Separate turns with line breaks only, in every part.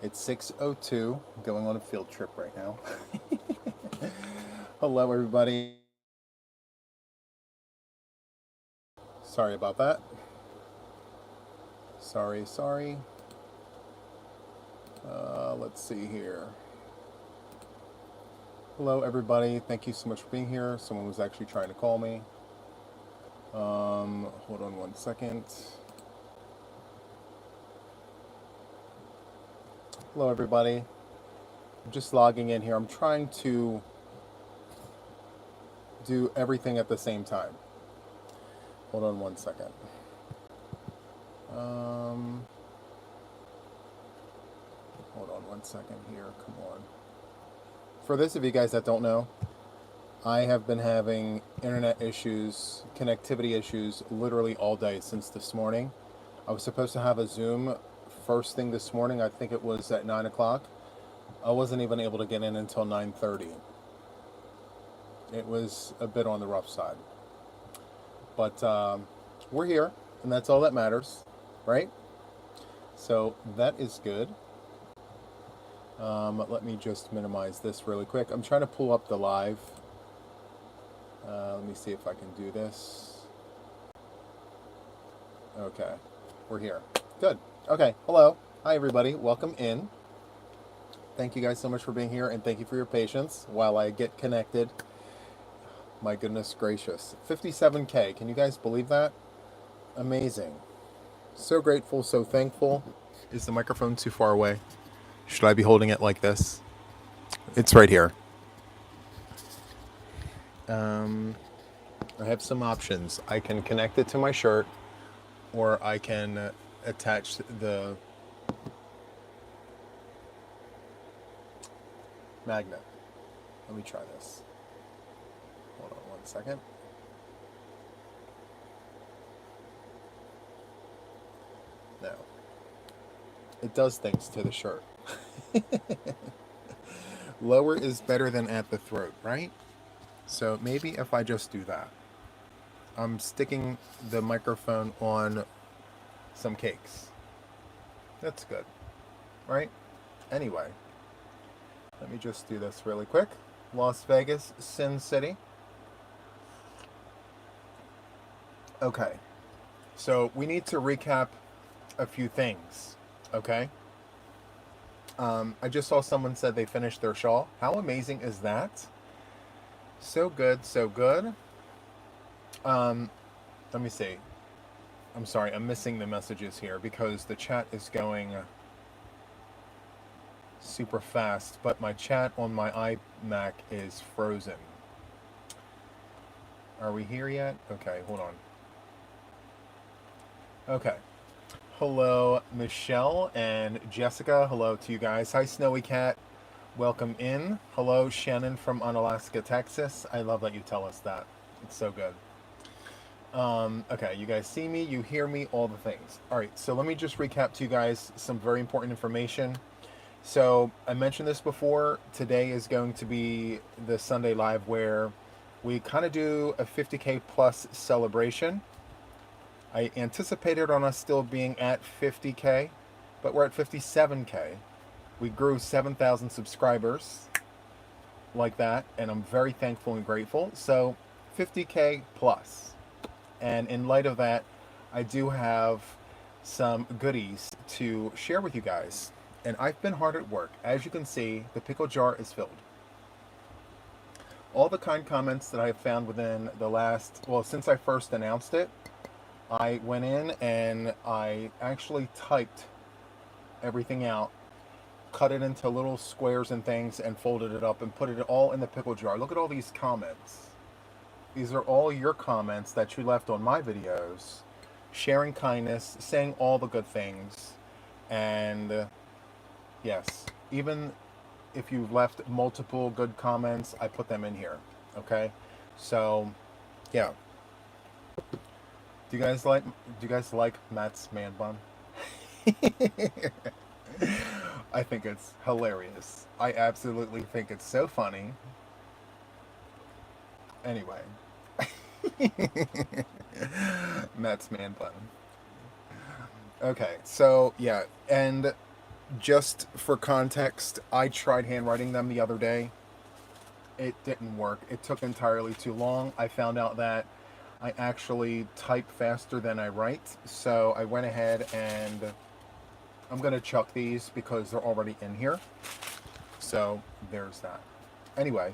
It's 6:02. Going on a field trip right now. Hello, everybody. Sorry about that. Sorry. Let's see here. Hello, everybody. Thank you so much for being here. Someone was actually trying to call me. Hold on one second. Hello, everybody. I'm just logging in here. I'm trying to do everything at the same time. Hold on one second. Hold on one second here. Come on. For those of you guys that don't know, I have been having internet issues, connectivity issues, literally all day since this morning. I was supposed to have a Zoom first thing this morning. I think it was at 9 o'clock. I wasn't even able to get in until 9:30. It was a bit on the rough side. But we're here, and that's all that matters, right? So that is good. Let me just minimize this really quick. I'm trying to pull up the live. Let me see if I can do this. Okay, we're here. Good. Okay, hello. Hi, everybody. Welcome in. Thank you guys so much for being here, and thank you for your patience while I get connected. My goodness gracious. 57K. Can you guys believe that? Amazing. So grateful, so thankful. Is the microphone too far away? Should I be holding it like this? It's right here. I have some options. I can connect it to my shirt, or I can attach the magnet. Let me try this. Hold on one second. No. It does things to the shirt. Lower is better than at the throat, right? So maybe if I just do that. I'm sticking the microphone on some cakes. That's good, right? Anyway, let me just do this really quick. Las Vegas, Sin City. Okay, so we need to recap a few things, okay? I just saw someone said they finished their shawl. How amazing is that? So good, so good. Let me see. I'm sorry, I'm missing the messages here because the chat is going super fast, but my chat on my iMac is frozen. Are we here yet? Okay, hold on. Okay. Hello, Michelle and Jessica. Hello to you guys. Hi, Snowy Cat. Welcome in. Hello, Shannon from Unalaska, Texas. I love that you tell us that. It's so good. Okay, you guys see me, you hear me, all the things. All right, so let me just recap to you guys some very important information. So I mentioned this before. Today is going to be the Sunday Live where we kind of do a 50K plus celebration. I anticipated on us still being at 50K, but we're at 57K. We grew 7,000 subscribers like that, and I'm very thankful and grateful. So 50K plus. And in light of that, I do have some goodies to share with you guys. And I've been hard at work. As you can see, the pickle jar is filled. All the kind comments that I have found within the last, well, since I first announced it, I went in and I actually typed everything out, cut it into little squares and things, and folded it up and put it all in the pickle jar. Look at all these comments. These are all your comments that you left on my videos, sharing kindness, saying all the good things. And yes, even if you've left multiple good comments, I put them in here. Okay? So, yeah. Do you guys like Matt's man bun? I think it's hilarious. I absolutely think it's so funny. Anyway. Matt's man bun. Okay, so yeah, and just for context, I tried handwriting them the other day. It didn't work. It took entirely too long. I found out that I actually type faster than I write, so I went ahead and I'm gonna chuck these because they're already in here. So there's that. Anyway,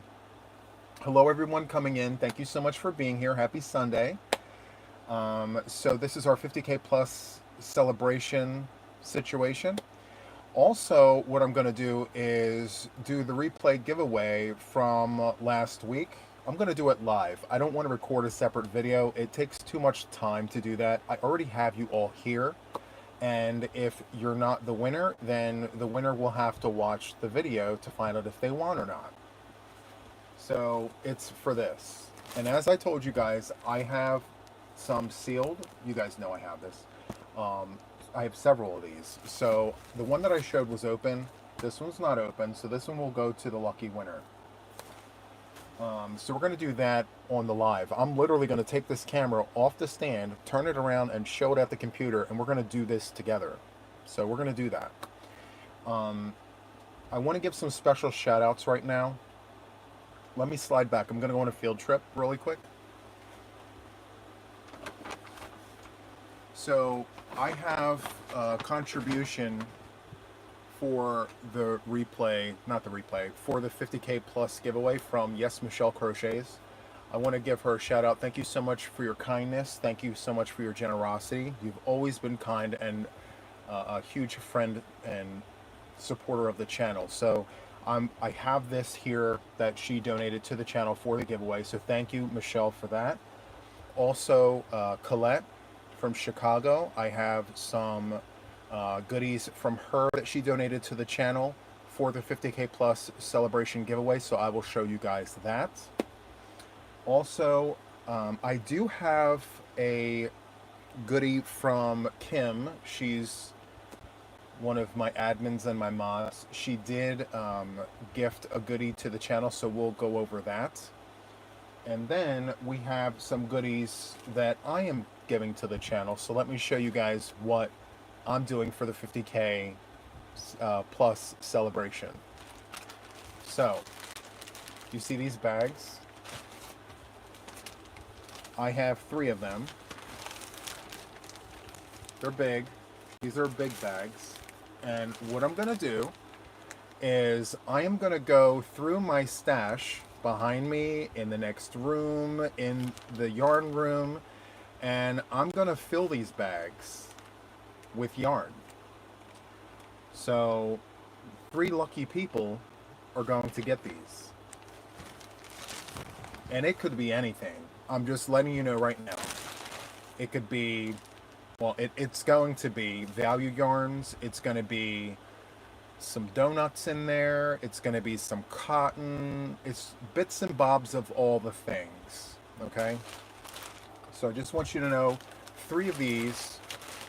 hello everyone coming in. Thank you so much for being here. Happy Sunday. So this is our 50K plus celebration situation. Also, what I'm going to do is do the replay giveaway from last week. I'm going to do it live. I don't want to record a separate video. It takes too much time to do that. I already have you all here. And if you're not the winner, then the winner will have to watch the video to find out if they won or not. So it's for this. And as I told you guys, I have some sealed. You guys know I have this. I have several of these. So the one that I showed was open. This one's not open, so this one will go to the lucky winner. So we're going to do that on the live. I'm literally going to take this camera off the stand, turn it around, and show it at the computer, and we're going to do this together. So we're going to do that. I want to give some special shout outs right now. Let me slide back. I'm going to go on a field trip really quick. So I have a contribution for the replay, not the replay, for the 50K plus giveaway from Yes Michelle Crochets. I want to give her a shout out. Thank you so much for your kindness. Thank you so much for your generosity. You've always been kind and a huge friend and supporter of the channel. So I have this here that she donated to the channel for the giveaway. So thank you, Michelle, for that. Also, Colette from Chicago. I have some goodies from her that she donated to the channel for the 50K plus celebration giveaway, so I will show you guys that. Also, I do have a goodie from Kim. She's one of my admins and my mods. She did gift a goodie to the channel, so we'll go over that. And then we have some goodies that I am giving to the channel, so let me show you guys what I'm doing for the 50K plus celebration. So, you see these bags? I have 3 of them. They're big. These are big bags. And what I'm gonna do is I am gonna go through my stash behind me, in the next room, in the yarn room, and I'm gonna fill these bags with yarn. So 3 lucky people are going to get these. And it could be anything. I'm just letting you know right now. It could be, well, it's going to be value yarns. It's going to be some donuts in there. It's going to be some cotton. It's bits and bobs of all the things. Okay? So I just want you to know 3 of these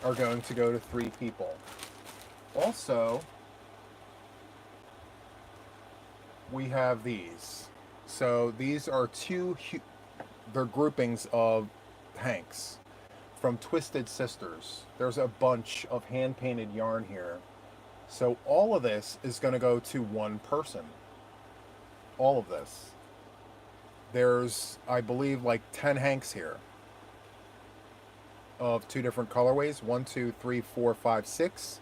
are going to go to 3 people. Also, we have these. So these are 2, they're groupings of hanks from Twisted Sisters. There's a bunch of hand-painted yarn here. So all of this is going to go to 1 person. All of this. There's, I believe, like 10 hanks here of 2 different colorways. 1, 2, 3, 4, 5, 6,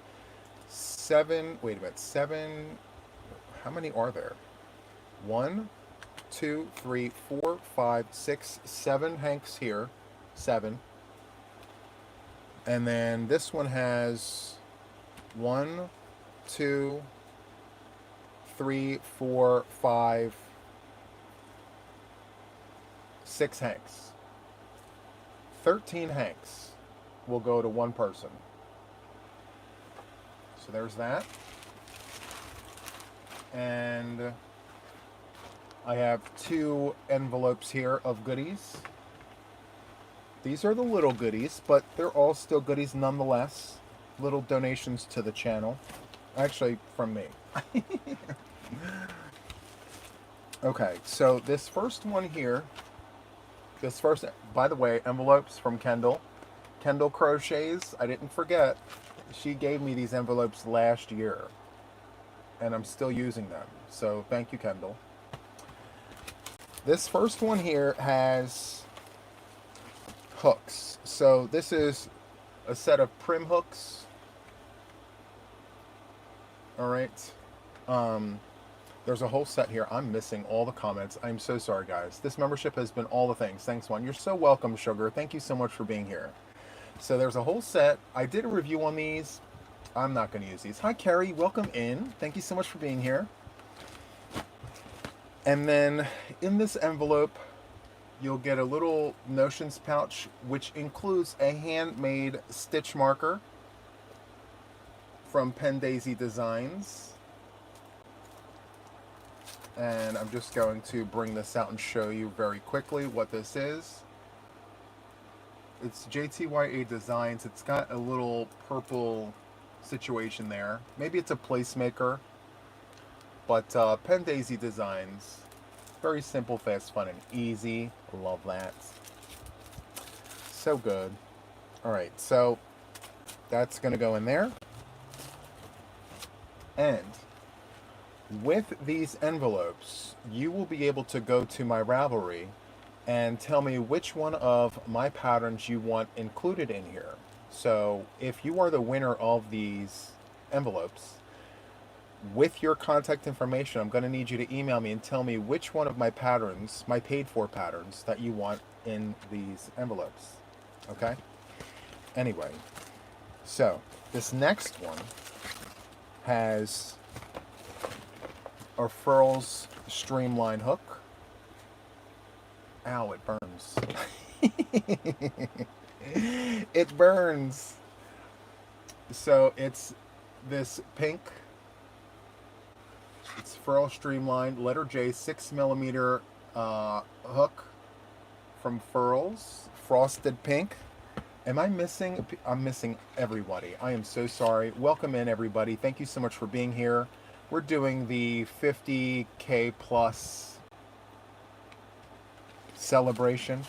7. Wait a minute. 7. How many are there? 1, 2, 3, 4, 5, 6, 7 hanks here. 7. And then this one has 1, 2, 3, 4, 5, 6 hanks. 13 hanks will go to 1 person. So there's that. And I have 2 envelopes here of goodies. These are the little goodies, but they're all still goodies nonetheless. Little donations to the channel. Actually, from me. Okay, so this first one here, by the way, envelopes from Kendall. Kendall Crochets, I didn't forget. She gave me these envelopes last year, and I'm still using them. So thank you, Kendall. This first one here has hooks. So this is a set of prim hooks. All right. Um, there's a whole set here. I'm missing all the comments. I'm so sorry, guys. This membership has been all the things. Thanks, Juan. You're so welcome, Sugar. Thank you so much for being here. So there's a whole set. I did a review on these. I'm not going to use these. Hi, Carrie. Welcome in. Thank you so much for being here. And then in this envelope, you'll get a little notions pouch, which includes a handmade stitch marker from Pen Daisy Designs. And I'm just going to bring this out and show you very quickly what this is. It's JTYA Designs. It's got a little purple situation there. Maybe it's a placemaker, but Pen Daisy Designs. Very simple, fast, fun, and easy. Love that. So good. All right, so that's going to go in there. And with these envelopes, you will be able to go to my Ravelry and tell me which one of my patterns you want included in here. So if you are the winner of these envelopes, with your contact information, I'm going to need you to email me and tell me which one of my patterns, my paid for patterns, that you want in these envelopes. Okay? Anyway, so this next one has a Furls Streamline hook. Ow, it burns. It burns. So it's this pink, it's Furl Streamline, letter J, 6mm hook from Furls, frosted pink. Am I missing? I'm missing everybody. I am so sorry. Welcome in, everybody. Thank you so much for being here. We're doing the 50K plus celebration.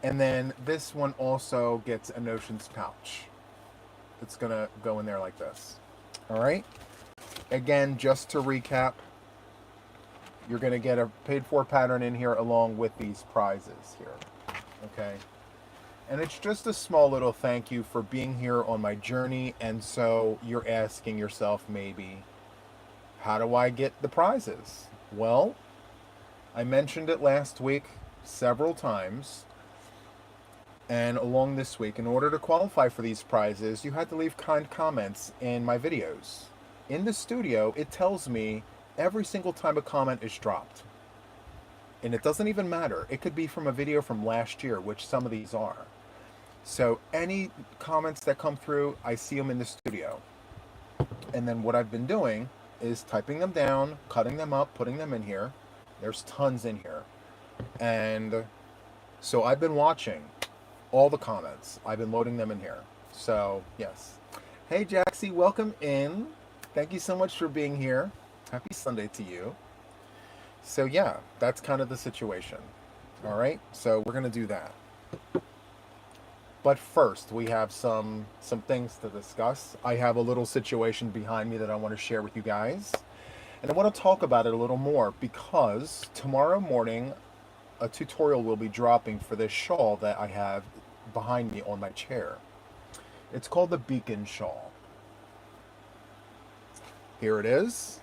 And then this one also gets a Notions pouch. It's going to go in there like this. All right. Again, just to recap, you're going to get a paid for pattern in here along with these prizes here. Okay. And it's just a small little thank you for being here on my journey. And so you're asking yourself maybe, how do I get the prizes? Well, I mentioned it last week several times. And along this week, in order to qualify for these prizes, you had to leave kind comments in my videos. In the studio, it tells me every single time a comment is dropped. And it doesn't even matter. It could be from a video from last year, which some of these are. So any comments that come through, I see them in the studio. And then what I've been doing is typing them down, cutting them up, putting them in here. There's tons in here. And so I've been watching all the comments. I've been loading them in here. So, yes. Hey, Jaxie, welcome in. Thank you so much for being here. Happy Sunday to you. So, yeah, that's kind of the situation. All right, so we're going to do that. But first, we have some things to discuss. I have a little situation behind me that I want to share with you guys. And I want to talk about it a little more because tomorrow morning, a tutorial will be dropping for this shawl that I have behind me on my chair. It's called the Beacon Shawl. Here it is.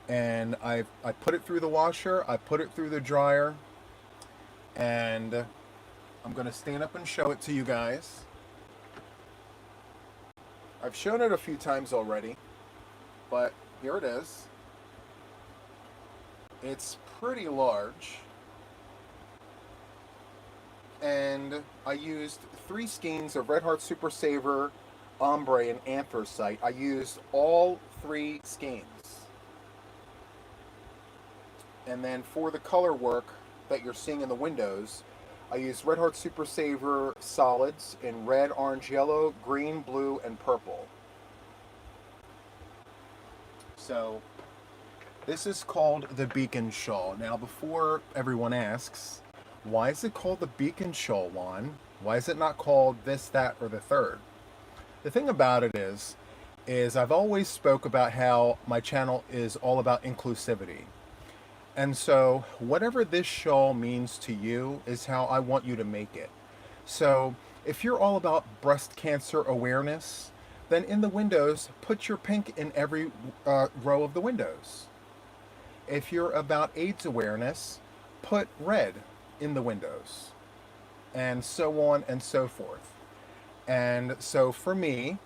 And I put it through the washer, I put it through the dryer, and I'm going to stand up and show it to you guys. I've shown it a few times already, but here it is. It's pretty large. And I used 3 skeins of Red Heart Super Saver, Ombre, and Anthracite. I used all 3 skeins. And then for the color work that you're seeing in the windows, I used Red Heart Super Saver solids in red, orange, yellow, green, blue, and purple. So this is called the Beacon Shawl. Now, before everyone asks, why is it called the Beacon Shawl, Juan? Why is it not called this, that, or the third? The thing about it is I've always spoke about how my channel is all about inclusivity. And so whatever this shawl means to you is how I want you to make it. So if you're all about breast cancer awareness, then in the windows, put your pink in every row of the windows. If you're about AIDS awareness, put red in the windows, and so on and so forth. And so for me,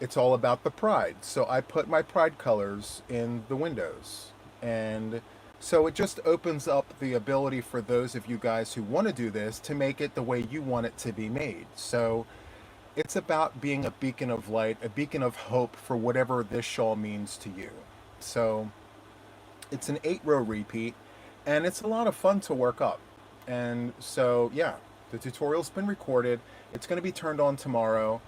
it's all about the pride. So I put my pride colors in the windows. And so it just opens up the ability for those of you guys who want to do this to make it the way you want it to be made. So it's about being a beacon of light, a beacon of hope for whatever this shawl means to you. So it's an 8-row repeat, and it's a lot of fun to work up. And so, yeah, the tutorial's been recorded. It's going to be turned on tomorrow.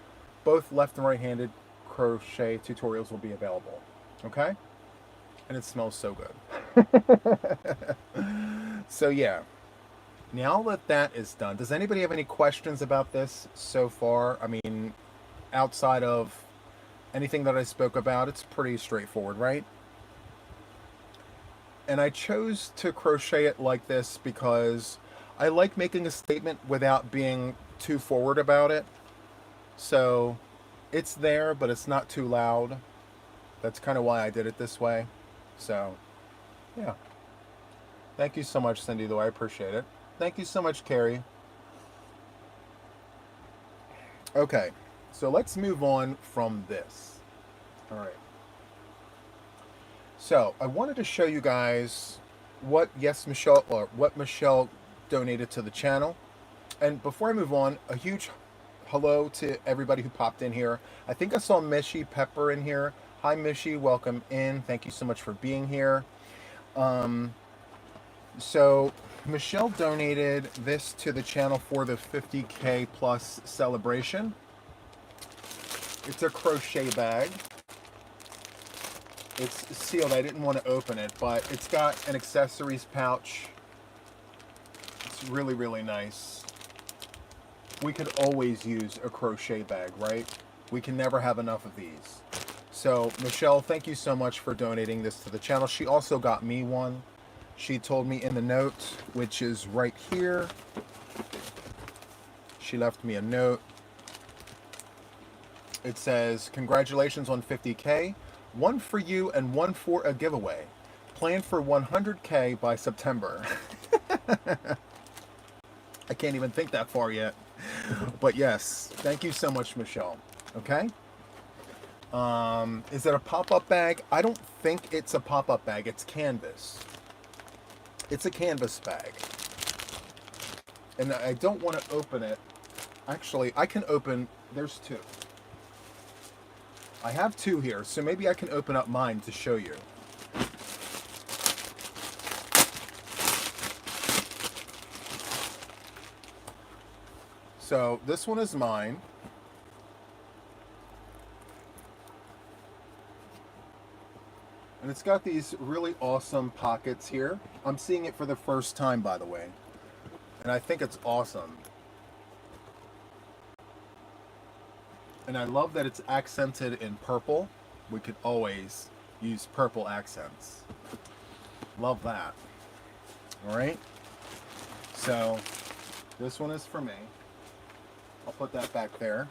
Both left and right-handed crochet tutorials will be available. Okay? And it smells so good. So, yeah. Now that that is done, does anybody have any questions about this so far? I mean, outside of anything that I spoke about, it's pretty straightforward, right? And I chose to crochet it like this because I like making a statement without being too forward about it. So it's there, but it's not too loud. That's kind of why I did it this way. So, yeah. Thank you so much, Cindy, though. I appreciate it. Thank you so much, Carrie. Okay, so let's move on from this. All right. So I wanted to show you guys what Michelle donated to the channel. And before I move on, a huge hello to everybody who popped in here. I think I saw Mishy Pepper in here. Hi Mishy, welcome in. Thank you so much for being here. So Michelle donated this to the channel for the 50K plus celebration. It's a crochet bag. It's sealed. I didn't want to open it, but it's got an accessories pouch. It's really, really nice. We could always use a crochet bag, right? We can never have enough of these. So, Michelle, thank you so much for donating this to the channel. She also got me one. She told me in the note, which is right here. She left me a note. It says, congratulations on 50K. One for you and one for a giveaway. Plan for 100K by September. I can't even think that far yet. But yes, thank you so much, Michelle. Okay? Is it a pop-up bag? I don't think it's a pop-up bag. It's canvas. It's a canvas bag. And I don't want to open it. Actually, I can open... There's two. I have two here, so maybe I can open up mine to show you. So this one is mine. And it's got these really awesome pockets here. I'm seeing it for the first time, by the way. And I think it's awesome. And I love that it's accented in purple. We could always use purple accents. Love that. All right. So this one is for me. I'll put that back there.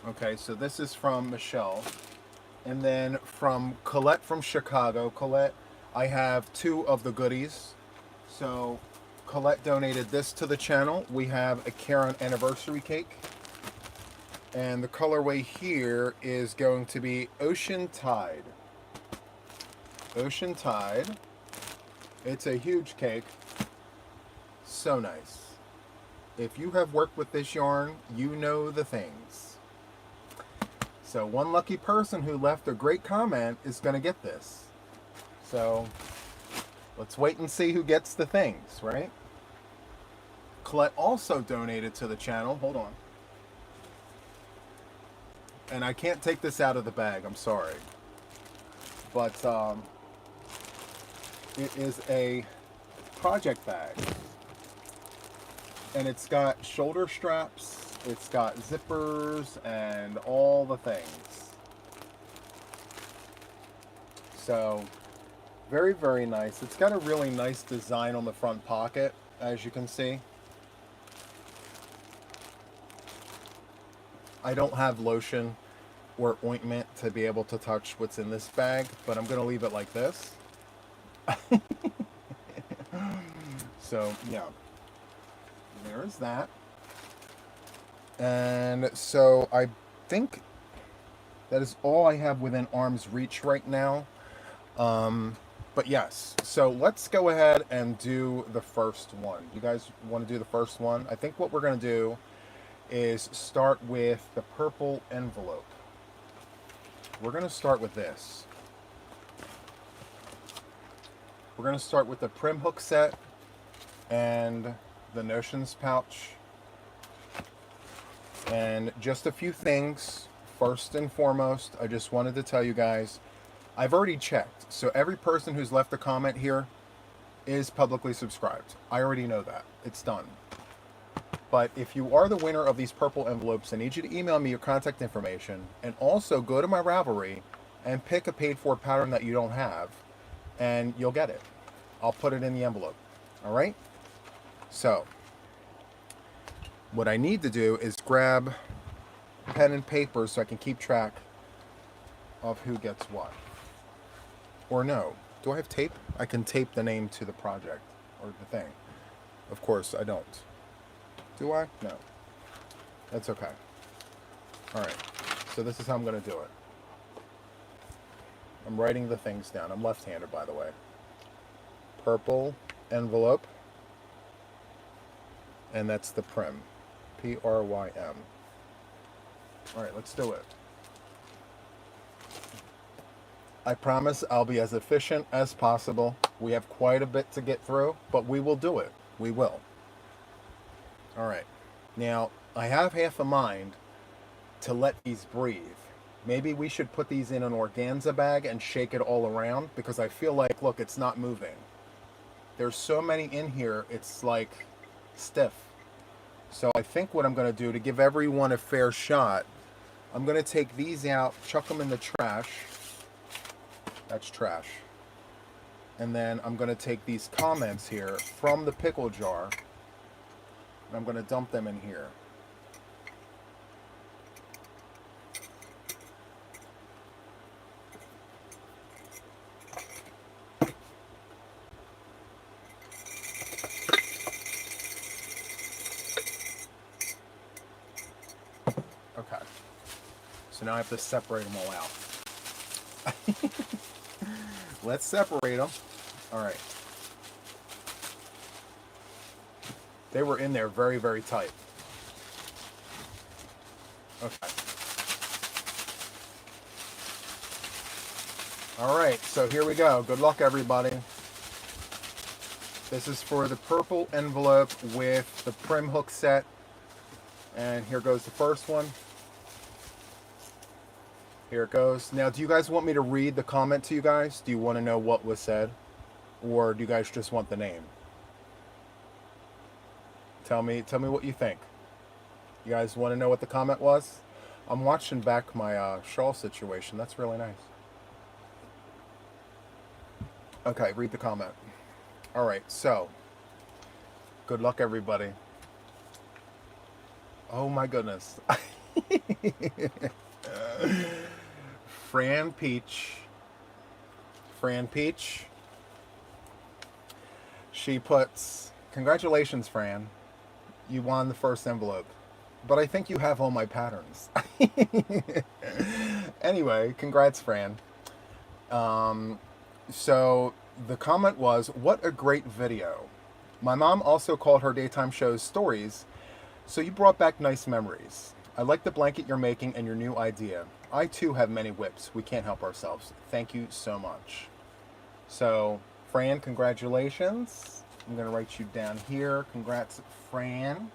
Okay, so this is from Michelle. And then from Colette from Chicago. Colette, I have two of the goodies. So Colette donated this to the channel. We have a Karen anniversary cake. And the colorway here is going to be Ocean Tide. Ocean Tide. It's a huge cake. So nice. If you have worked with this yarn, you know the things. So one lucky person who left a great comment is going to get this. So let's wait and see who gets the things, right? Colette also donated to the channel. Hold on. And I can't take this out of the bag. I'm sorry. But it is a project bag. And it's got shoulder straps, it's got zippers, and all the things. So, very, very nice. It's got a really nice design on the front pocket, as you can see. I don't have lotion or ointment to be able to touch what's in this bag, but I'm going to leave it like this. So, yeah. There's that. And so I think that is all I have within arm's reach right now. But yes, so let's go ahead and do the first one. You guys want to do the first one? I think what we're going to do is start with the purple envelope. We're going to start with this. We're going to start with the Prim Hook set and the Notions pouch. And just a few things. First and foremost, I just wanted to tell you guys, I've already checked. So every person who's left a comment here is publicly subscribed. I already know that. It's done. But if you are the winner of these purple envelopes, I need you to email me your contact information and also go to my Ravelry and pick a paid for pattern that you don't have and you'll get it. I'll put it in the envelope. All right? So, what I need to do is grab pen and paper so I can keep track of who gets what. Or no. Do I have tape? I can tape the name to the project or the thing. Of course, I don't. Do I? No. That's okay. All right. So this is how I'm going to do it. I'm writing the things down. I'm left-handed, by the way. Purple envelope. And that's the Prim. P-R-Y-M. All right, let's do it. I promise I'll be as efficient as possible. We have quite a bit to get through, but we will do it. We will. All right. Now, I have half a mind to let these breathe. Maybe we should put these in an organza bag and shake it all around because I feel like, look, it's not moving. There's so many in here, it's like stiff. So I think what I'm going to do to give everyone a fair shot, I'm going to take these out, chuck them in the trash. That's trash. And then I'm going to take these comments here from the pickle jar and I'm going to dump them in here. Okay. So now I have to separate them all out. Let's separate them. All right. They were in there very, very tight. Okay. All right, so here we go. Good luck, everybody. This is for the purple envelope with the Prim Hook set. And here goes the first one. Here it goes. Now, do you guys want me to read the comment to you guys? Do you want to know what was said? Or do you guys just want the name? Tell me what you think. You guys want to know what the comment was? I'm watching back my shawl situation. That's really nice. Okay, read the comment. All right, so good luck, everybody. Oh my goodness. Fran Peach. She puts, congratulations, Fran. You won the first envelope. But I think you have all my patterns. Anyway, congrats, Fran. So the comment was, what a great video. My mom also called her daytime shows stories, so you brought back nice memories. I like the blanket you're making and your new idea. I too have many whips. We can't help ourselves. Thank you so much. So, Fran, congratulations. I'm going to write you down here. Congrats, Fran.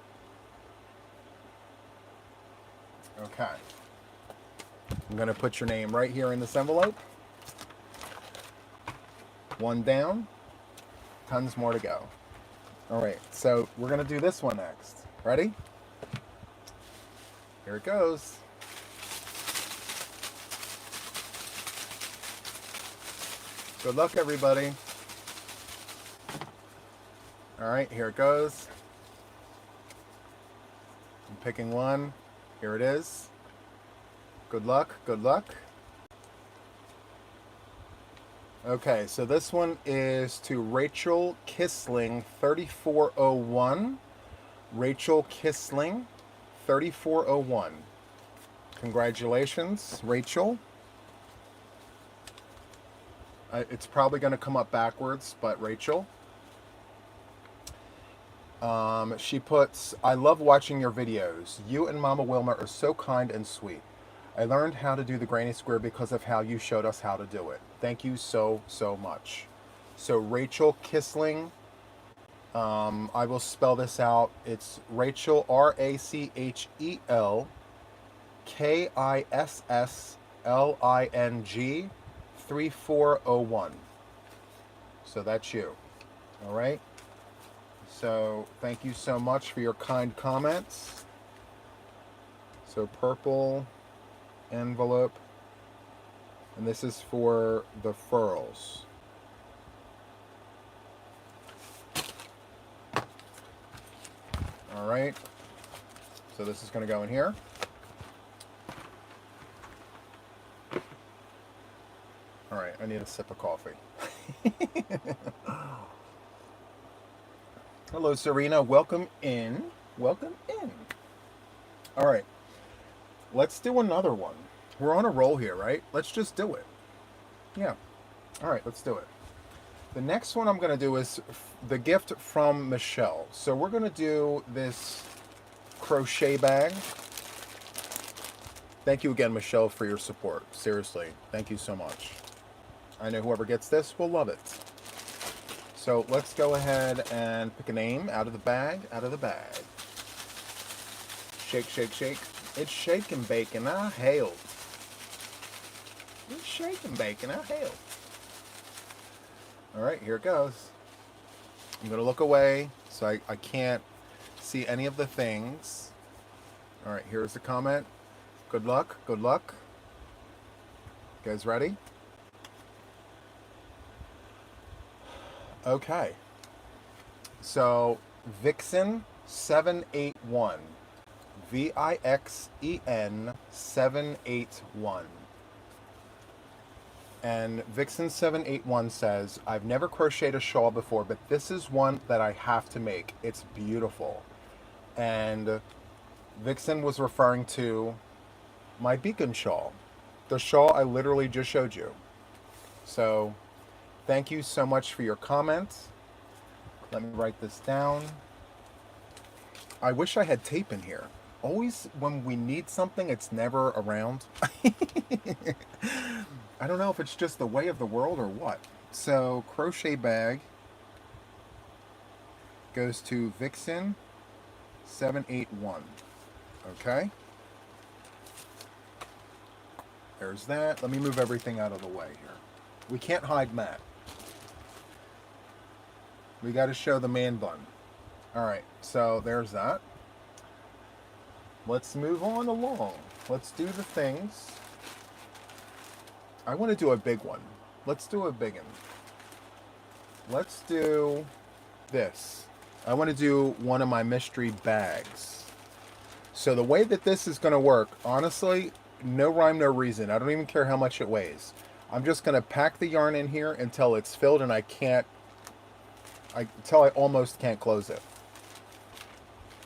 Okay. I'm going to put your name right here in this envelope. One down. Tons more to go. All right, so we're going to do this one next. Ready? Here it goes. Good luck, everybody. All right, here it goes. I'm picking one. Here it is. Good luck, good luck. Okay, so this one is to Rachel Kissling 3401. Rachel Kissling 3401. Congratulations, Rachel. It's probably going to come up backwards, but Rachel. She puts, I love watching your videos. You and Mama Wilma are so kind and sweet. I learned how to do the granny square because of how you showed us how to do it. Thank you so, so much. So Rachel Kissling, I will spell this out. It's Rachel, RACHEL KISSLING 3401. So that's you. All right. So thank you so much for your kind comments. So purple envelope, and this is for the furls. All right. So this is going to go in here. All right, I need a sip of coffee. Hello, Serena. Welcome in. Welcome in. All right. Let's do another one. We're on a roll here, right? Let's just do it. Yeah. All right, let's do it. The next one I'm going to do is the gift from Michelle. So we're going to do this crochet bag. Thank you again, Michelle, for your support. Seriously, thank you so much. I know whoever gets this will love it. So let's go ahead and pick a name out of the bag, Shake, shake, shake. It's shake and bake and I hail. It's shake and bake and I hail. All right, here it goes. I'm going to look away so I can't see any of the things. All right, here's the comment. Good luck, good luck. You guys ready? Okay. So, Vixen 781. VIXEN 781. And Vixen 781 says, I've never crocheted a shawl before, but this is one that I have to make. It's beautiful. And Vixen was referring to my beacon shawl. The shawl I literally just showed you. So, thank you so much for your comments. Let me write this down. I wish I had tape in here. Always when we need something, it's never around. I don't know if it's just the way of the world or what. So, crochet bag goes to Vixen 781. Okay? There's that. Let me move everything out of the way here. We can't hide Matt. We got to show the man bun. All right, so there's that. Let's move on along. Let's do the things. I want to do a big one. Let's do a big one. Let's do this. I want to do one of my mystery bags. So the way that this is going to work, honestly, no rhyme, no reason. I don't even care how much it weighs. I'm just going to pack the yarn in here until it's filled and until I almost can't close it.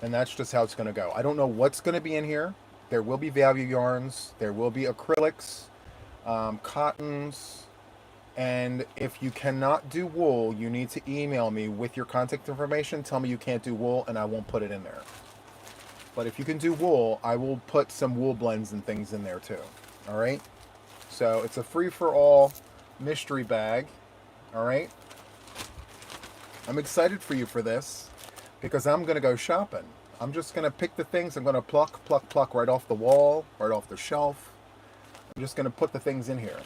And that's just how it's going to go. I don't know what's going to be in here. There will be value yarns. There will be acrylics, cottons. And if you cannot do wool, you need to email me with your contact information. Tell me you can't do wool and I won't put it in there. But if you can do wool, I will put some wool blends and things in there too. All right? So it's a free-for-all mystery bag. All right? I'm excited for you for this because I'm going to go shopping. I'm just going to pick the things. I'm going to pluck, pluck, pluck right off the wall, right off the shelf. I'm just going to put the things in here.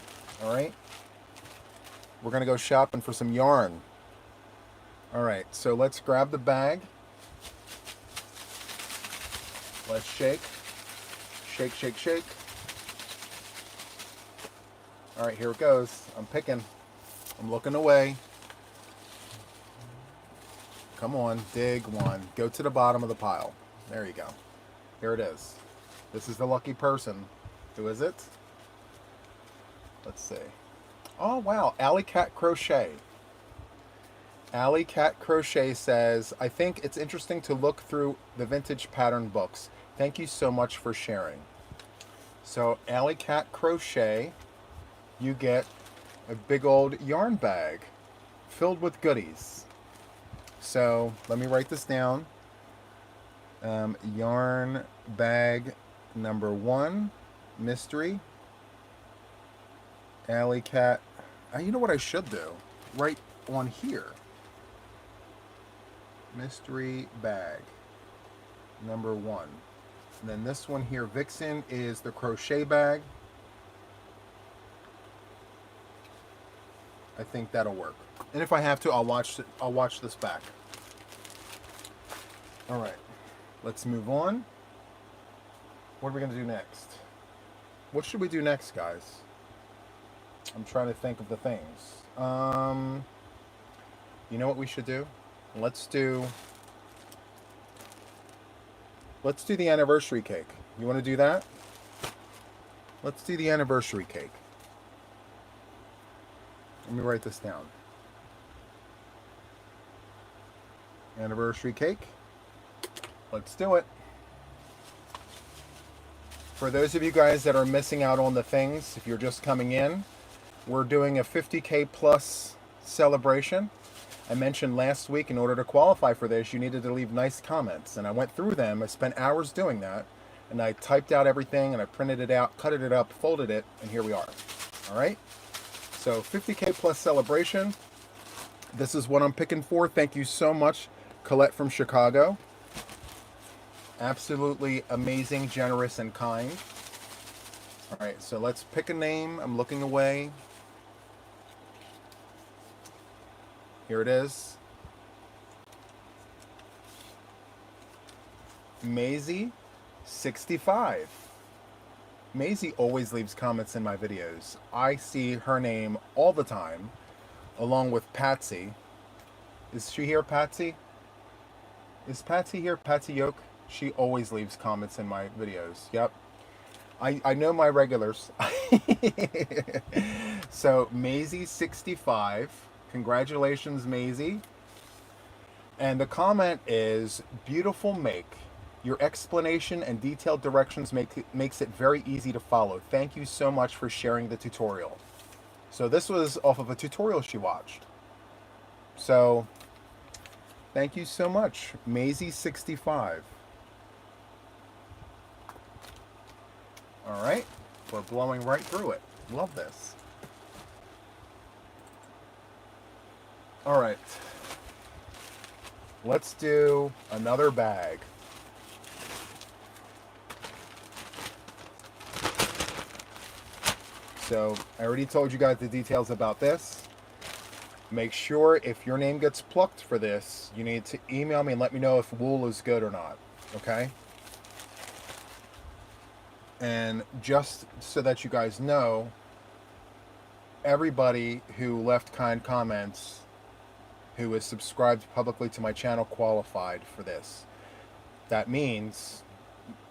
All right? We're going to go shopping for some yarn. All right, so let's grab the bag. Let's shake. Shake, shake, shake. All right, here it goes. I'm picking. I'm looking away. Come on, dig one. Go to the bottom of the pile. There you go. Here it is. This is the lucky person. Who is it? Let's see. Oh, wow. Alley Cat Crochet. Alley Cat Crochet says, I think it's interesting to look through the vintage pattern books. Thank you so much for sharing. So, Alley Cat Crochet, you get a big old yarn bag filled with goodies. So, let me write this down. Yarn bag number 1, mystery. Alley Cat. You know what I should do? Right on here. Mystery bag number 1. And then this one here, Vixen, is the crochet bag. I think that'll work. And if I have to, I'll watch this back. All right, let's move on. What are we gonna do next? What should we do next, guys? I'm trying to think of the things. You know what we should do? Let's do the anniversary cake. You want to do that? Let's do the anniversary cake. Let me write this down. Anniversary cake. Let's do it. For those of you guys that are missing out on the things, if you're just coming in, we're doing a 50K plus celebration. I mentioned last week, in order to qualify for this, you needed to leave nice comments. And I went through them. I spent hours doing that. And I typed out everything, and I printed it out, cut it up, folded it, and here we are. All right? So 50K plus celebration. This is what I'm picking for. Thank you so much, Colette from Chicago. Absolutely amazing, generous, and kind. All right, so let's pick a name. I'm looking away. Here it is. Maisie 65. Maisie always leaves comments in my videos. I see her name all the time, along with Patsy. Is she here, Patsy? Is Patsy here? Patsy Yoke? She always leaves comments in my videos. Yep. I know my regulars. So, Maisie 65. Congratulations, Maisie. And the comment is, beautiful make. Your explanation and detailed directions makes it very easy to follow. Thank you so much for sharing the tutorial. So this was off of a tutorial she watched. So thank you so much, Maisie65. All right, we're blowing right through it. Love this. All right, let's do another bag. So I already told you guys the details about this. Make sure if your name gets plucked for this, you need to email me and let me know if wool is good or not, okay? And just so that you guys know, everybody who left kind comments, who is subscribed publicly to my channel, qualified for this. That means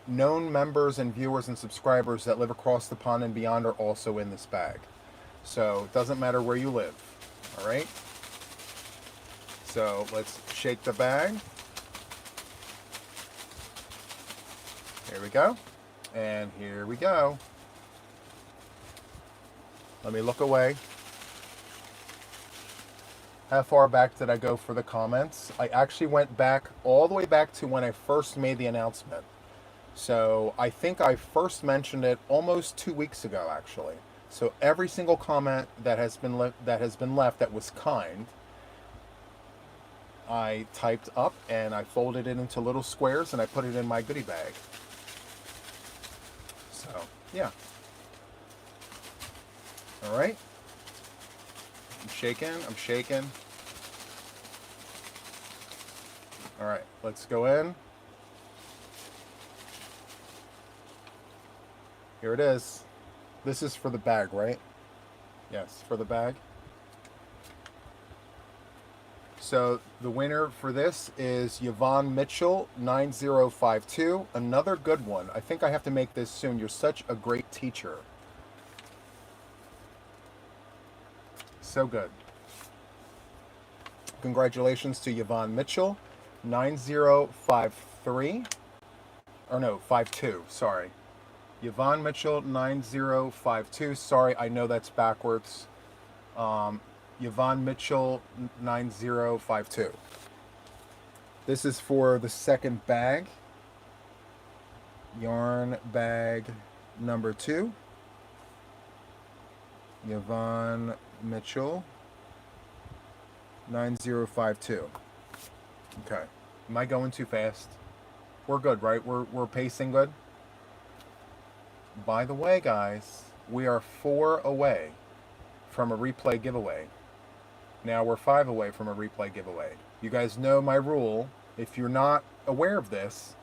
known members and viewers and subscribers that live across the pond and beyond are also in this bag. So it doesn't matter where you live, all right? So let's shake the bag. Here we go. And here we go. Let me look away. How far back did I go for the comments? I actually went back all the way back to when I first made the announcement. So I think I first mentioned it almost 2 weeks ago, actually. So every single comment that has been left that was kind, I typed up and I folded it into little squares and I put it in my goodie bag. So yeah. All right. I'm shaking. All right, let's go in. Here it is. This is for the bag, right? Yes, for the bag. So the winner for this is Yvonne Mitchell, 9052. Another good one. I think I have to make this soon. You're such a great teacher. So good. Congratulations to Yvonne Mitchell, 9053. Or no, 52, sorry. Yvonne Mitchell, 9052. Sorry, I know that's backwards. Yvonne Mitchell, 9052. This is for the second bag. Yarn bag number 2. Yvonne Mitchell, 9052. Okay. Am I going too fast? We're good, right? We're pacing good? By the way, guys, we are 4 away from a replay giveaway. Now we're 5 away from a replay giveaway. You guys know my rule. If you're not aware of this,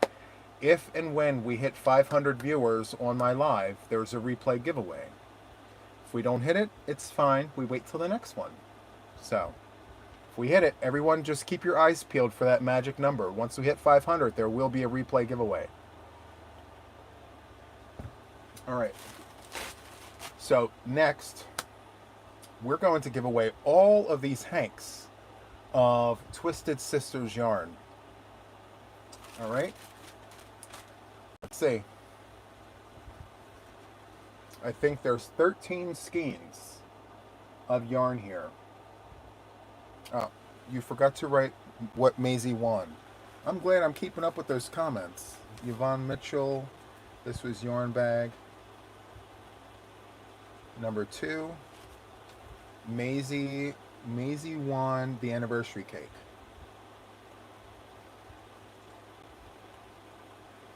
if and when we hit 500 viewers on my live, there's a replay giveaway. If we don't hit it, it's fine. We wait till the next one. So, if we hit it, everyone just keep your eyes peeled for that magic number. Once we hit 500, there will be a replay giveaway. All right. So, next, we're going to give away all of these hanks of Twisted Sisters yarn. All right. Let's see. I think there's 13 skeins of yarn here. Oh, you forgot to write what Maisie won. I'm glad I'm keeping up with those comments. Yvonne Mitchell, this was yarn bag number 2. Maisie won the anniversary cake.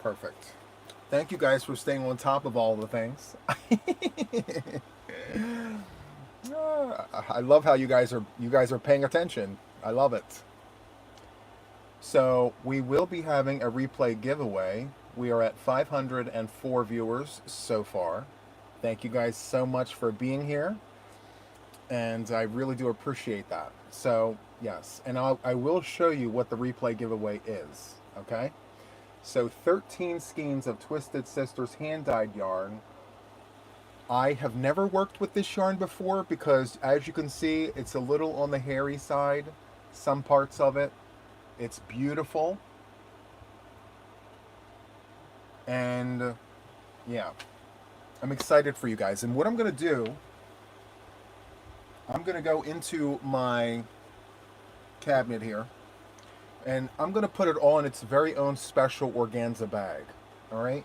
Perfect. Thank you guys for staying on top of all the things. I love how you guys are paying attention. I love it. So we will be having a replay giveaway. We are at 504 viewers so far. Thank you guys so much for being here, and I really do appreciate that. So yes, and I will show you what the replay giveaway is. Okay. So 13 skeins of Twisted Sisters hand-dyed yarn. I have never worked with this yarn before because, as you can see, it's a little on the hairy side, some parts of it. It's beautiful. And, yeah, I'm excited for you guys. And what I'm going to do, I'm going to go into my cabinet here, and I'm going to put it all in its very own special organza bag, all right?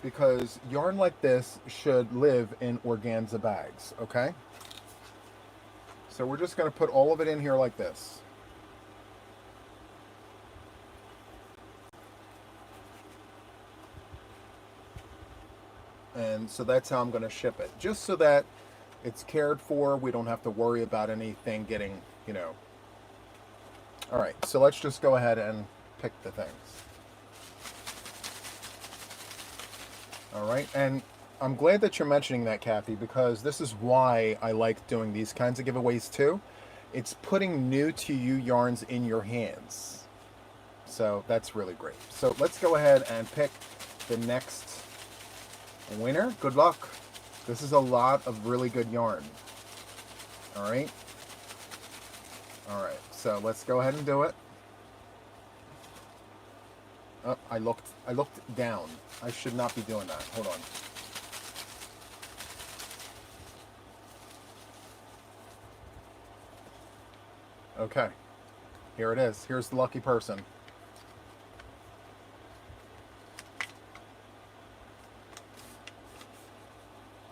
Because yarn like this should live in organza bags, okay? So we're just going to put all of it in here like this. And so that's how I'm going to ship it. Just so that it's cared for, we don't have to worry about anything getting, you know. All right, so let's just go ahead and pick the things. All right, and I'm glad that you're mentioning that, Kathy, because this is why I like doing these kinds of giveaways too. It's putting new to you yarns in your hands. So that's really great. So let's go ahead and pick the next winner. Good luck. This is a lot of really good yarn. All right. All right, so let's go ahead and do it. Oh, I looked down. I should not be doing that. Hold on. Okay, here it is. Here's the lucky person.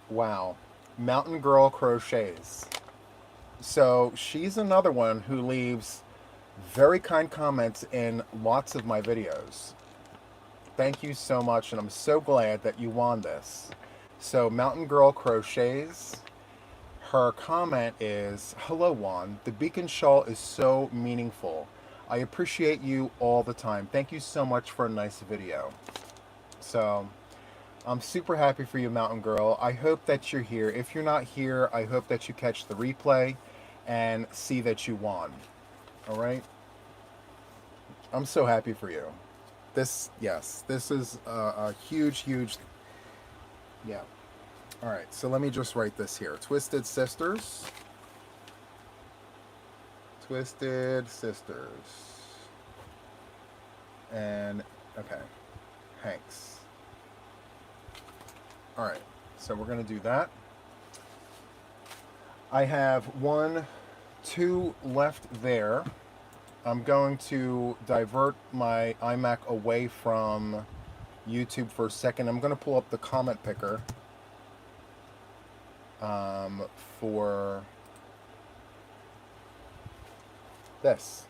Wow, Mountain Girl Crochets. So she's another one who leaves very kind comments in lots of my videos. Thank you so much, and I'm so glad that you won this. So Mountain Girl Crochets, her comment is, "Hello Juan, the beacon shawl is so meaningful. I appreciate you all the time. Thank you so much for a nice video. So I'm super happy for you, Mountain Girl. I hope that you're here. If you're not here, I hope that you catch the replay and see that you won. All right? I'm so happy for you. Yes, this is a huge, huge, yeah. All right, so let me just write this here. Twisted Sisters. Twisted Sisters. And, okay, Hanks. All right, so we're going to do that. I have 2 left there. I'm going to divert my iMac away from YouTube for a second. I'm going to pull up the comment picker for this.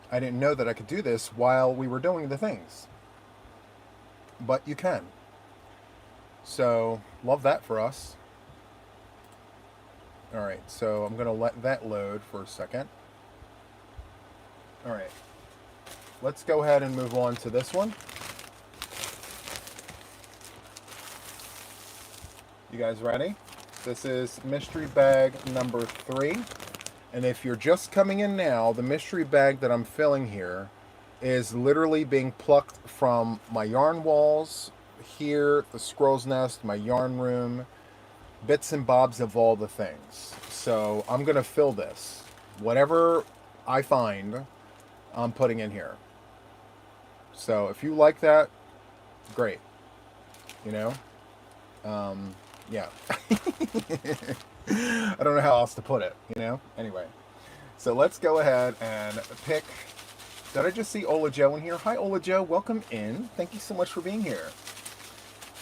I didn't know that I could do this while we were doing the things, but you can. So, love that for us. All right, so I'm going to let that load for a second. All right, let's go ahead and move on to this one. You guys ready? This is mystery bag number 3. And if you're just coming in now, the mystery bag that I'm filling here is literally being plucked from my yarn walls here, the squirrel's nest, my yarn room, bits and bobs of all the things. So I'm going to fill this. Whatever I find, I'm putting in here. So if you like that, great. You know? Yeah. I don't know how else to put it, you know? Anyway. So let's go ahead and pick. Did I just see Ola Joe in here? Hi, Ola Joe. Welcome in. Thank you so much for being here.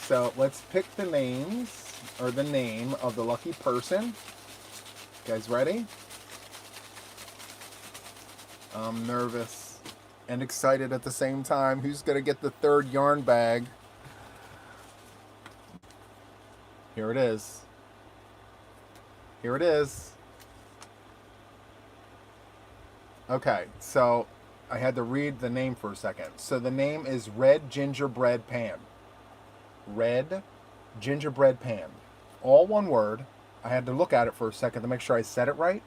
So let's pick the names, or the name of the lucky person. You guys ready? I'm nervous and excited at the same time. Who's going to get the 3rd yarn bag? Here it is. Here it is. Okay, so I had to read the name for a second. So the name is Red Gingerbread Pan. Red Gingerbread Pan. All one word. I had to look at it for a second to make sure I said it right.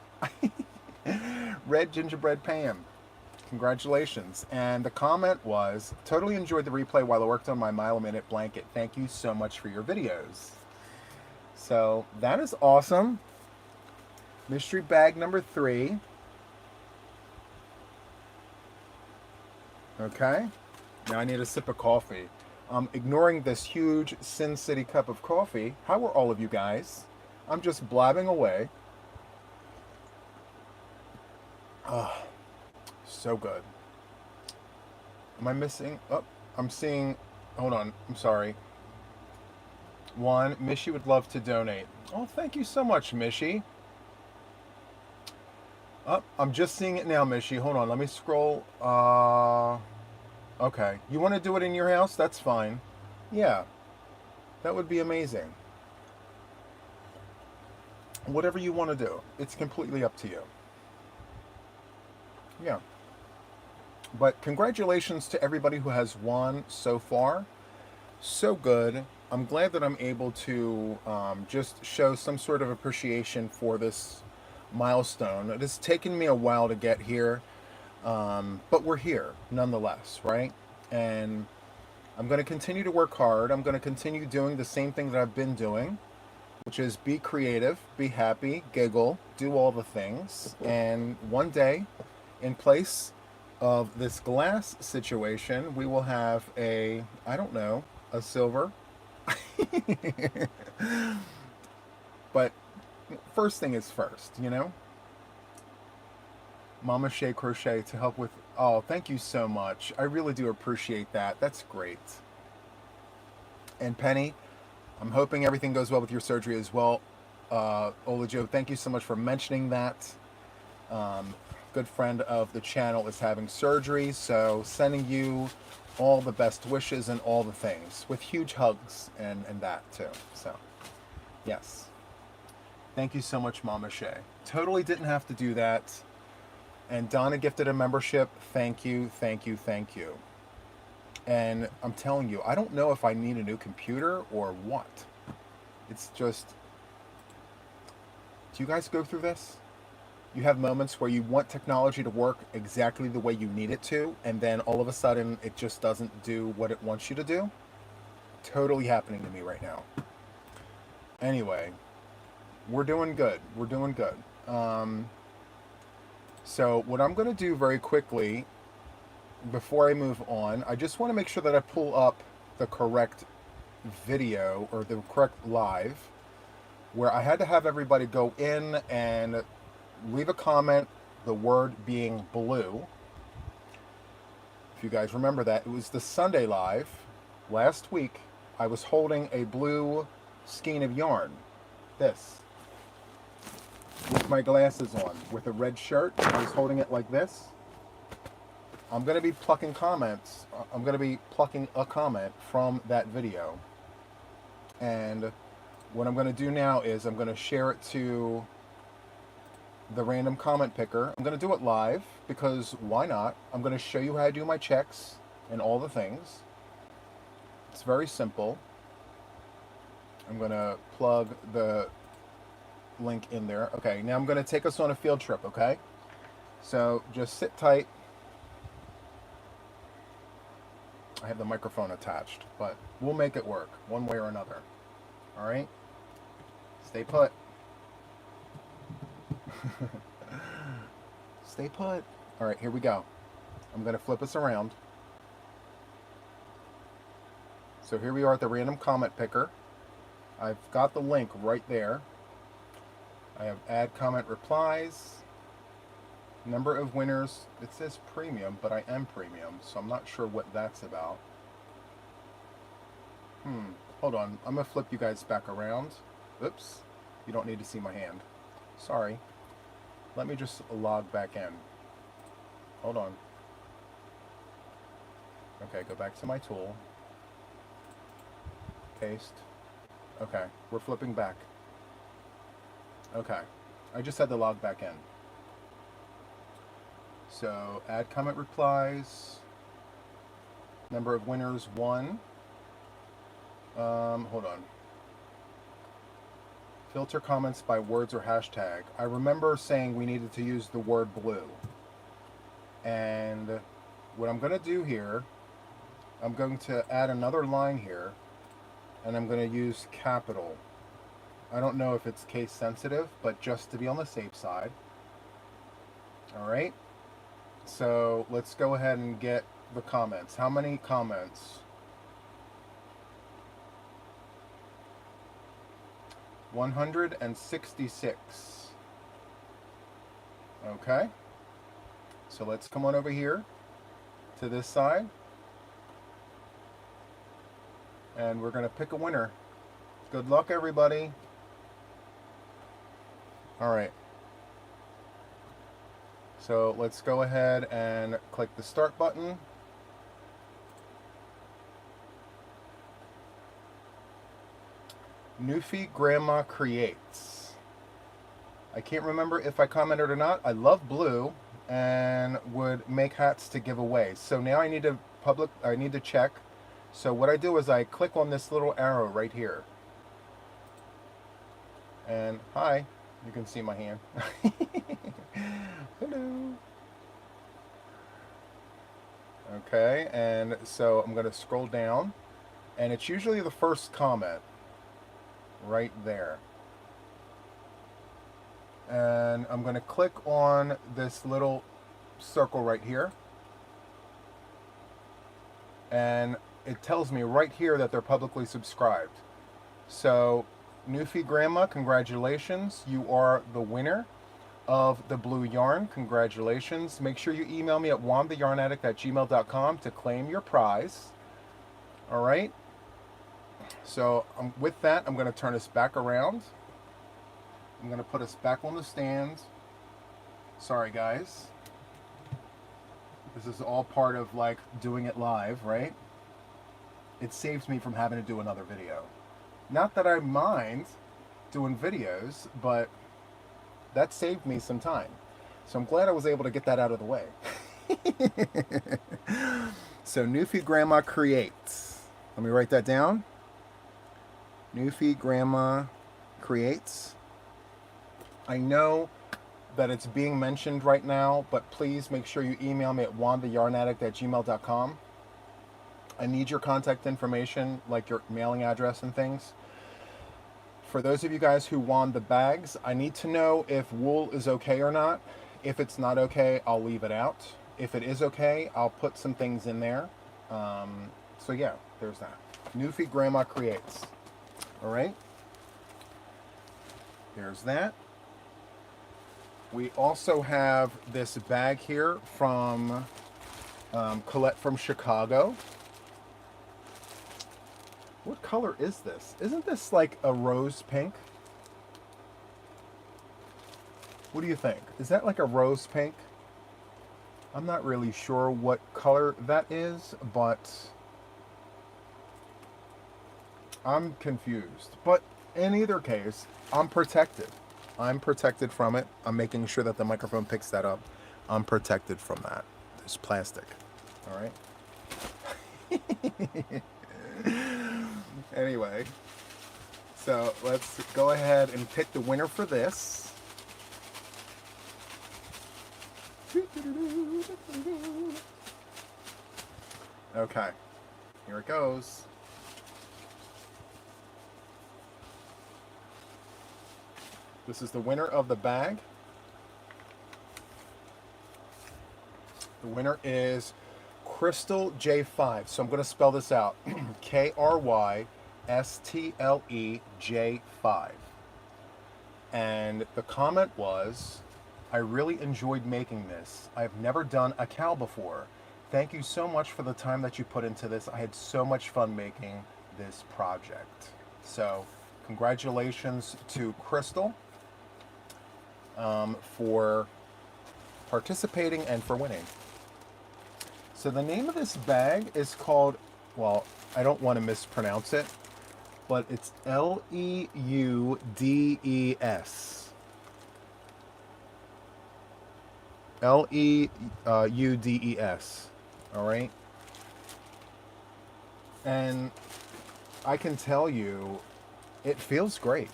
Red Gingerbread Pan. Congratulations. And the comment was, totally enjoyed the replay while I worked on my mile-a-minute blanket. Thank you so much for your videos. So that is awesome. Mystery bag number 3. Okay. Now I need a sip of coffee. I'm ignoring this huge Sin City cup of coffee. How are all of you guys? I'm just blabbing away. Oh, so good. Am I missing? Oh, I'm seeing. Hold on. I'm sorry. 1. Mishy would love to donate. Oh, thank you so much, Mishy. Oh, I'm just seeing it now, Mishy. Hold on. Let me scroll. Okay. You want to do it in your house? That's fine. Yeah. That would be amazing. Whatever you want to do. It's completely up to you. Yeah. But congratulations to everybody who has won so far. So good. I'm glad that I'm able to just show some sort of appreciation for this milestone. It has taken me a while to get here, but we're here nonetheless, right? And I'm going to continue to work hard. I'm going to continue doing the same thing that I've been doing, which is be creative, be happy, giggle, do all the things. And one day, in place of this glass situation, we will have a, I don't know, a silver. But first thing is first, you know? Mama Shea Crochet to help with... Oh, thank you so much. I really do appreciate that. That's great. And Penny, I'm hoping everything goes well with your surgery as well. Ola Joe, thank you so much for mentioning that. Good friend of the channel is having surgery, so sending you all the best wishes and all the things, with huge hugs and that too. So, yes. Thank you so much, Mama Shea. Totally didn't have to do that. And Donna gifted a membership. Thank you, thank you, thank you. And I'm telling you, I don't know if I need a new computer or what. It's just, do you guys go through this? You have moments where you want technology to work exactly the way you need it to, and then all of a sudden it just doesn't do what it wants you to do. Totally happening to me right now. Anyway, we're doing good. We're doing good. So what I'm going to do very quickly before I move on, I just want to make sure that I pull up the correct video or the correct live, where I had to have everybody go in and leave a comment, the word being blue. If you guys remember that, it was the Sunday live last week. I was holding a blue skein of yarn, this, with my glasses on, with a red shirt. I was holding it like this. I'm going to be plucking comments. I'm going to be plucking a comment from that video. And what I'm going to do now is I'm going to share it to the random comment picker. I'm going to do it live because why not? I'm going to show you how I do my checks and all the things. It's very simple. I'm going to plug the link in there. Okay, now I'm going to take us on a field trip, okay? So just sit tight. I have the microphone attached, but we'll make it work one way or another. All right? Stay put. Stay put. All right, here we go. I'm going to flip us around. So here we are at the random comment picker. I've got the link right there. I have add comment replies. Number of winners. It says premium, but I am premium, so I'm not sure what that's about. Hold on. I'm going to flip you guys back around. Oops. You don't need to see my hand. Sorry. Let me just log back in. Hold on. Okay, go back to my tool. Paste. Okay, we're flipping back. Okay, I just had to log back in. So, add comment replies. Number of winners, 1. Hold on. Filter comments by words or hashtag. I remember saying we needed to use the word blue. And what I'm going to do here, I'm going to add another line here, and I'm going to use capital. I don't know if it's case sensitive, but just to be on the safe side. All right. So let's go ahead and get the comments. How many comments? 166. Okay. So let's come on over here to this side. And we're going to pick a winner. Good luck, everybody. All right. So let's go ahead and click the start button. Newfie Grandma Creates. I can't remember if I commented or not. I love blue and would make hats to give away. So now I need to check. So what I do is I click on this little arrow right here. And hi, you can see my hand. Hello. Okay, and so I'm going to scroll down, and it's usually the first comment right there. And I'm going to click on this little circle right here, and it tells me right here that they're publicly subscribed. So Newfie Grandma, congratulations, you are the winner of the blue yarn. Congratulations. Make sure you email me at womtheyarnaddict@gmail.com to claim your prize. All right. So with that, I'm going to turn us back around. I'm going to put us back on the stand. Sorry, guys. This is all part of like doing it live, right? It saves me from having to do another video. Not that I mind doing videos, but that saved me some time. So I'm glad I was able to get that out of the way. So Newfie Grandma creates. Let me write that down. Newfie Grandma creates. I know that it's being mentioned right now, but please make sure you email me at wandtheyarnaddict@gmail.com. I need your contact information, like your mailing address and things. For those of you guys who won the bags, I need to know if wool is okay or not. If it's not okay, I'll leave it out. If it is okay, I'll put some things in there. So yeah, there's that. Newfie Grandma creates. All right. There's that. We also have this bag here from Colette from Chicago. What color is this? Isn't this like a rose pink? What do you think? Is that like a rose pink? I'm not really sure what color that is, but I'm confused. But in either case, I'm protected. I'm protected from it. I'm making sure that the microphone picks that up. I'm protected from that. There's plastic. All right. Anyway, so let's go ahead and pick the winner for this. Okay, here it goes. This is the winner of the bag. The winner is Crystal J5. So I'm going to spell this out. KRYSTLEJ5. And the comment was, I really enjoyed making this. I've never done a cow before. Thank you so much for the time that you put into this. I had so much fun making this project. So congratulations to Crystal for participating and for winning. So the name of this bag is called, well, I don't want to mispronounce it, but it's Leudes. Leudes. All right. And I can tell you, it feels great.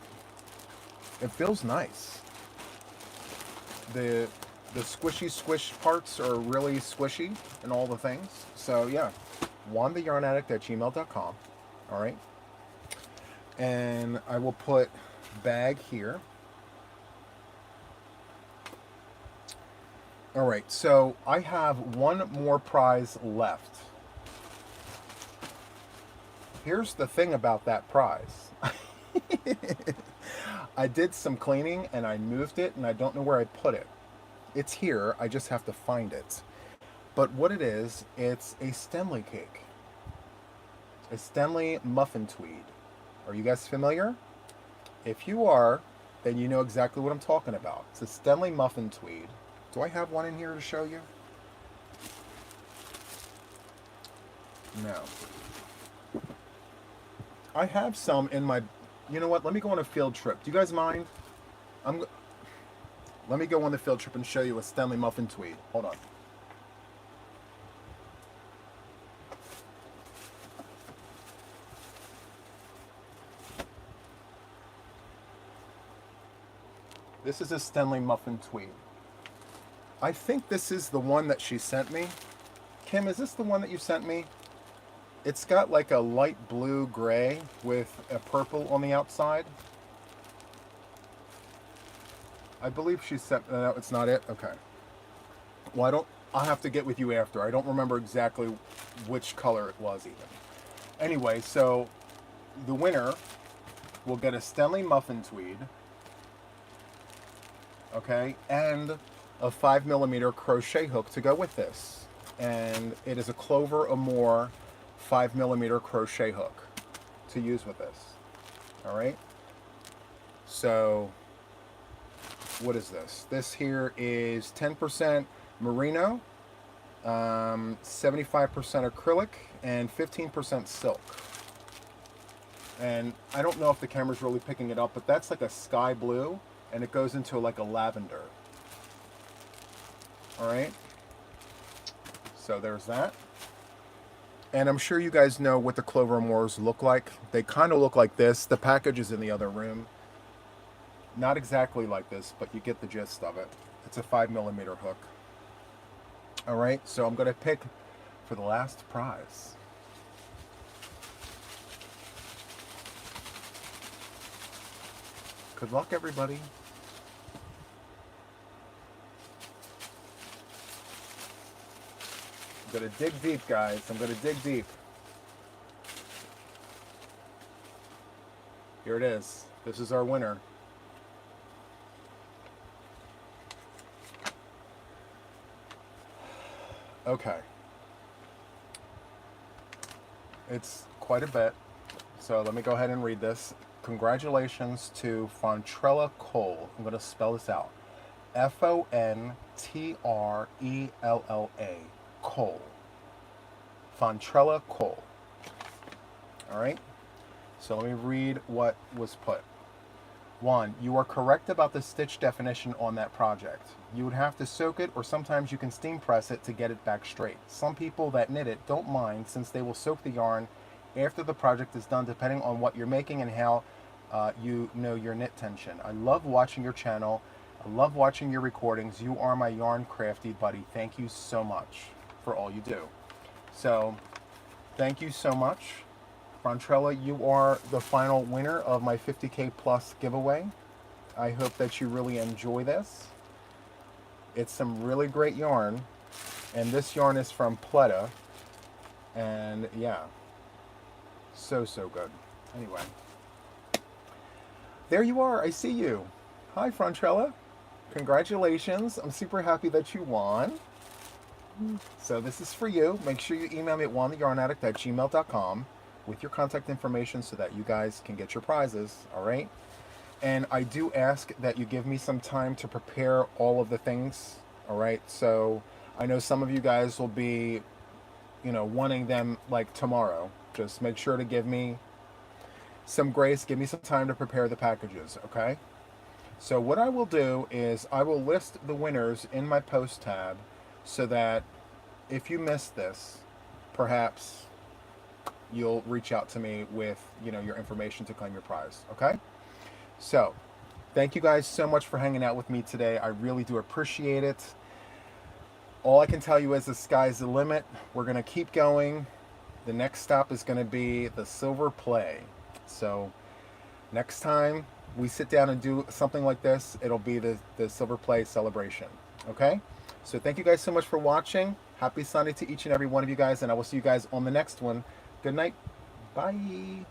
It feels nice. The squishy squish parts are really squishy and all the things. So yeah, wandtheyarnaddict@gmail.com. All right. And I will put bag here. All right, so I have one more prize left. Here's the thing about that prize. I did some cleaning and I moved it and I don't know where I put it. It's here, I just have to find it. But what it is, it's a Stenley cake. A Stenley muffin tweed. Are you guys familiar? If you are, then you know exactly what I'm talking about. It's a Stenley muffin tweed. Do I have one in here to show you? No. I have some in my... You know what? Let me go on a field trip. Do you guys mind? Let me go on the field trip and show you a Stenley muffin tweed. Hold on. This is a Stenley muffin tweed. I think this is the one that she sent me. Kim, is this the one that you sent me? It's got like a light blue gray with a purple on the outside. I believe she sent... No, it's not it? Okay. Well, I'll have to get with you after. I don't remember exactly which color it was even. Anyway, so the winner will get a Stenley muffin tweed. Okay, and a 5mm crochet hook to go with this. And it is a Clover Amour 5mm crochet hook to use with this. All right. So what is this? This here is 10% merino, 75% acrylic, and 15% silk. And I don't know if the camera's really picking it up, but that's like a sky blue, and it goes into like a lavender. All right. So there's that. And I'm sure you guys know what the Clover Moors look like. They kind of look like this. The package is in the other room. Not exactly like this, but you get the gist of it. It's a 5mm hook. All right, so I'm going to pick for the last prize. Good luck, everybody. I'm going to dig deep, guys. I'm going to dig deep. Here it is. This is our winner. Okay. It's quite a bit. So let me go ahead and read this. Congratulations to Fontrella Cole. I'm going to spell this out. Fontrella Cole. Fontrella Cole. All right. So let me read what was put. 1. You are correct about the stitch definition on that project. You would have to soak it, or sometimes you can steam press it to get it back straight. Some people that knit it don't mind, since they will soak the yarn after the project is done, depending on what you're making and how you know your knit tension. I love watching your channel. I love watching your recordings. You are my yarn crafty buddy. Thank you so much for all you do. So thank you so much. Fontrella, you are the final winner of my 50K plus giveaway. I hope that you really enjoy this. It's some really great yarn, and this yarn is from Pleta, and yeah, so good. Anyway, there you are. I see you. Hi, Fontrella. Congratulations. I'm super happy that you won. So this is for you. Make sure you email me at juantheyarnaddict@gmail.com with your contact information so that you guys can get your prizes, all right? And I do ask that you give me some time to prepare all of the things, all right? So I know some of you guys will be, wanting them like tomorrow. Just make sure to give me some grace, give me some time to prepare the packages, okay? So what I will do is I will list the winners in my post tab so that if you missed this, perhaps you'll reach out to me with, your information to claim your prize, okay? So, thank you guys so much for hanging out with me today. I really do appreciate it. All I can tell you is the sky's the limit. We're going to keep going. The next stop is going to be the Silver Play. So, next time we sit down and do something like this, it'll be the Silver Play celebration, okay? So, thank you guys so much for watching. Happy Sunday to each and every one of you guys, and I will see you guys on the next one. Good night. Bye.